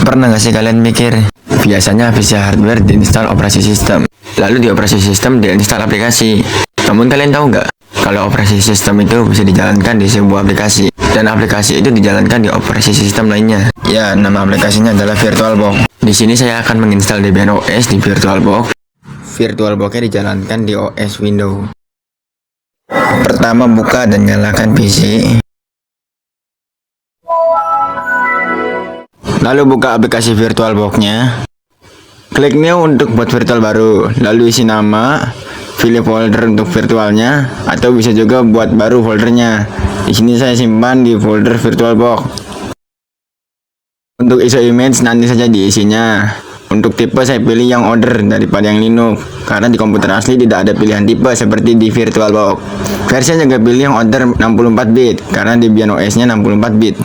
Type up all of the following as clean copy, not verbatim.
Pernah nggak sih kalian mikir, biasanya PC hardware diinstal operasi sistem, lalu di operasi sistem diinstal aplikasi. Namun kalian tahu nggak, kalau operasi sistem itu bisa dijalankan di sebuah aplikasi, dan aplikasi itu dijalankan di operasi sistem lainnya. Ya, nama aplikasinya adalah VirtualBox. Di sini saya akan menginstal Debian OS di VirtualBox. VirtualBox-nya dijalankan di OS Windows. Pertama, buka dan nyalakan PC. Lalu buka aplikasi VirtualBox-nya. Klik new untuk buat virtual baru. Lalu isi nama, pilih folder untuk virtualnya, atau bisa juga buat baru foldernya. Di sini saya simpan di folder VirtualBox. Untuk ISO image nanti saja diisinya. Untuk tipe saya pilih yang order daripada yang Linux, karena di komputer asli tidak ada pilihan tipe seperti di VirtualBox. Versi juga pilih yang order 64 bit, karena di Debian OS-nya 64 bit.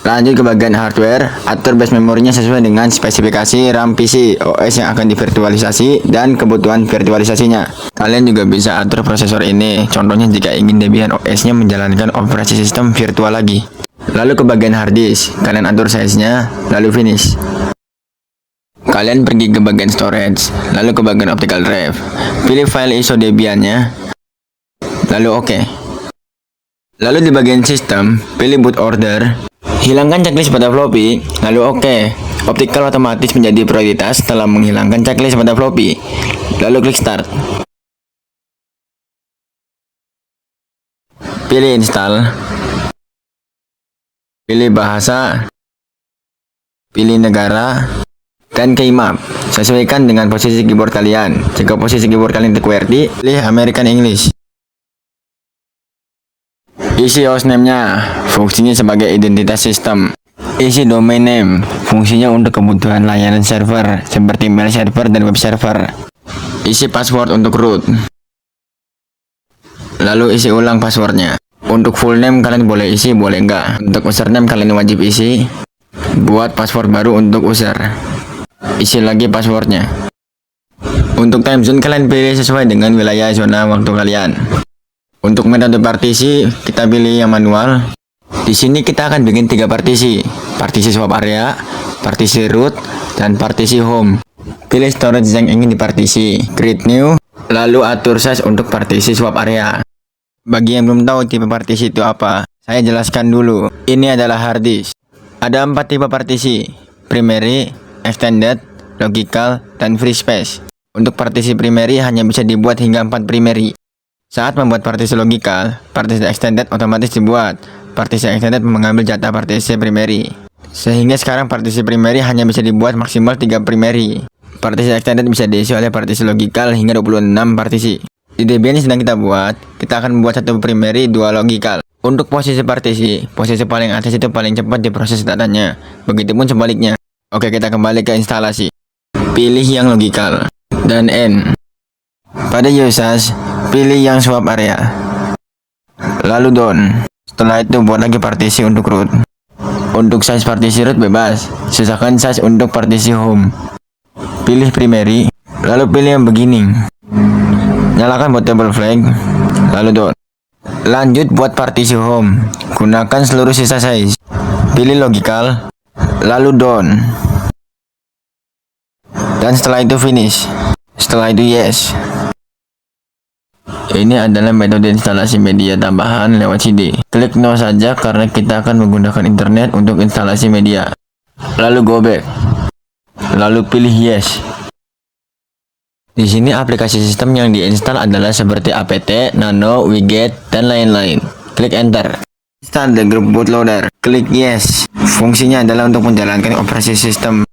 Lanjut ke bagian hardware, atur base memorinya sesuai dengan spesifikasi RAM PC OS yang akan divirtualisasi dan kebutuhan virtualisasinya. Kalian juga bisa atur prosesor ini, contohnya jika ingin Debian OS-nya menjalankan operasi sistem virtual lagi. Lalu ke bagian hard disk, kalian atur size-nya, lalu finish. Kalian pergi ke bagian storage, lalu ke bagian optical drive. Pilih file ISO Debian-nya, lalu OK. Lalu di bagian sistem, pilih boot order. Hilangkan checklist pada floppy, lalu OK. Optical otomatis menjadi prioritas setelah menghilangkan checklist pada floppy. Lalu klik start. Pilih install. Pilih bahasa. Pilih negara. Dan keymap. Sesuaikan dengan posisi keyboard kalian. Jika posisi keyboard kalian di QWERTY, pilih American English. Isi hostname-nya, fungsinya sebagai identitas sistem. Isi domain name, fungsinya untuk kebutuhan layanan server, seperti mail server dan web server. Isi password untuk root. Lalu isi ulang passwordnya. Untuk full name kalian boleh isi, boleh enggak. Untuk username kalian wajib isi. Buat password baru untuk user. Isi lagi passwordnya. Untuk time zone kalian pilih sesuai dengan wilayah zona waktu kalian. Untuk metode partisi, kita pilih yang manual. Di sini kita akan bikin 3 partisi. Partisi swap area, partisi root, dan partisi home. Pilih storage yang ingin dipartisi. Create new, lalu atur size untuk partisi swap area. Bagi yang belum tahu tipe partisi itu apa, saya jelaskan dulu. Ini adalah hard disk. Ada 4 tipe partisi. Primary, extended, logical, dan free space. Untuk partisi primary hanya bisa dibuat hingga 4 primary. Saat membuat partisi logical, partisi extended otomatis dibuat. Partisi extended mengambil jatah partisi primary. Sehingga sekarang partisi primary hanya bisa dibuat maksimal 3 primary. Partisi extended bisa diisi oleh partisi logical hingga 26 partisi. Di Debian yang sedang kita buat, kita akan membuat 1 primary, 2 logical. Untuk posisi partisi, posisi paling atas itu paling cepat diproses datanya. Begitupun sebaliknya. Oke, kita kembali ke instalasi. Pilih yang logical dan N. Pada usage, pilih yang swap area, lalu down. Setelah itu buat lagi partisi untuk root. Untuk size partisi root bebas, sisakan size untuk partisi home. Pilih primary, lalu pilih yang beginning. Nyalakan bootable flag, lalu down. Lanjut buat partisi home, gunakan seluruh sisa size. Pilih logical, lalu down. Dan setelah itu finish. Setelah itu yes. Ini adalah metode instalasi media tambahan lewat CD. Klik no saja karena kita akan menggunakan internet untuk instalasi media. Lalu go back. Lalu pilih yes. Di sini aplikasi sistem yang diinstal adalah seperti apt, nano, widget, dan lain-lain. Klik enter. Start the group bootloader. Klik yes. Fungsinya adalah untuk menjalankan operasi sistem.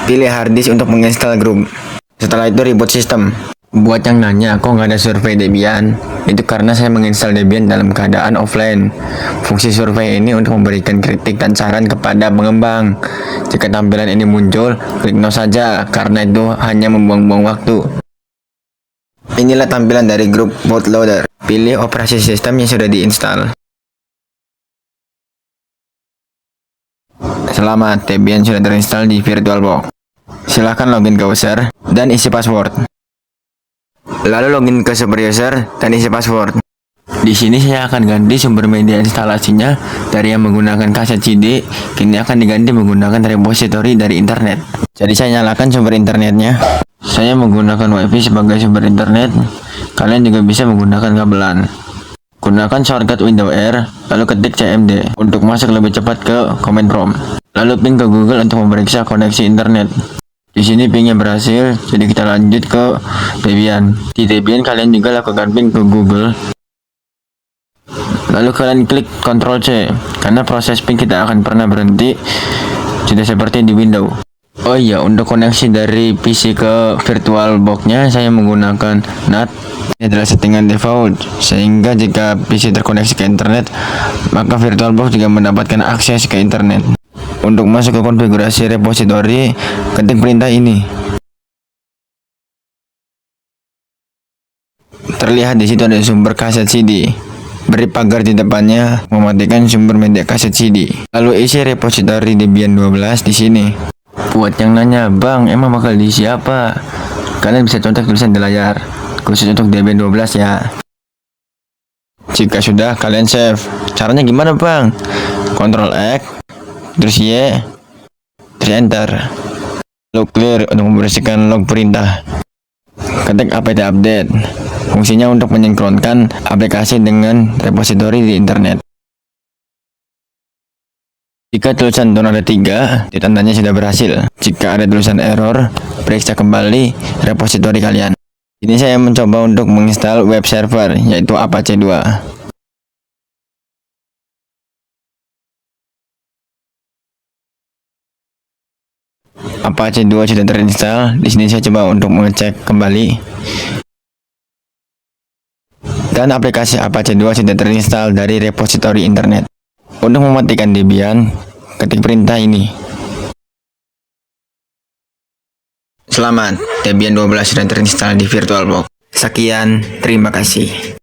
Pilih hard disk untuk menginstal grup. Setelah itu reboot sistem. Buat yang nanya, kok nggak ada survei Debian? Itu karena saya menginstal Debian dalam keadaan offline. Fungsi survei ini untuk memberikan kritik dan saran kepada pengembang. Jika tampilan ini muncul, klik no saja, karena itu hanya membuang-buang waktu. Inilah tampilan dari grup bootloader. Pilih operasi sistem yang sudah diinstal. Selamat, Debian sudah terinstall di VirtualBox. Silahkan login ke user dan isi password. Lalu login ke super user dan isi password. Di sini saya akan ganti sumber media instalasinya dari yang menggunakan kaset CD, kini akan diganti menggunakan repository dari internet. Jadi saya nyalakan sumber internetnya. Saya menggunakan WiFi sebagai sumber internet. Kalian juga bisa menggunakan kabelan. Gunakan shortcut Windows R, lalu ketik cmd untuk masuk lebih cepat ke command prompt. Lalu ping ke Google untuk memeriksa koneksi internet. Di sini pingnya berhasil, jadi kita lanjut ke Debian. Di Debian kalian juga lakukan ping ke Google. Lalu kalian klik Ctrl C, karena proses ping kita akan pernah berhenti, tidak seperti di Windows. Oh iya, untuk koneksi dari PC ke VirtualBox-nya saya menggunakan NAT. Ini adalah settingan default, sehingga jika PC terkoneksi ke internet, maka VirtualBox juga mendapatkan akses ke internet. Untuk masuk ke konfigurasi repository, ketik perintah ini. Terlihat di situ ada sumber kaset CD. Beri pagar di depannya, mematikan sumber media kaset CD. Lalu isi repository Debian 12 di sini. Buat yang nanya, Bang, emang bakal diisi apa? Kalian bisa contek tulisan di layar, khusus untuk Debian 12 ya. Jika sudah, kalian save. Caranya gimana, Bang? Ctrl X, terus Y, terus Enter. Lalu clear untuk membersihkan log perintah. Ketik apt update. Fungsinya untuk mensinkronkan aplikasi dengan repository di internet. Jika tulisan download ada 3, tandanya sudah berhasil. Jika ada tulisan error, periksa kembali repository kalian. Ini saya mencoba untuk menginstal web server, yaitu Apache 2. Apache 2 sudah terinstall. Di sini saya coba untuk mengecek kembali. Dan aplikasi Apache 2 sudah terinstall dari repository internet. Untuk mematikan Debian, ketik perintah ini. Selamat, Debian 12 sudah terinstall di VirtualBox. Sekian, terima kasih.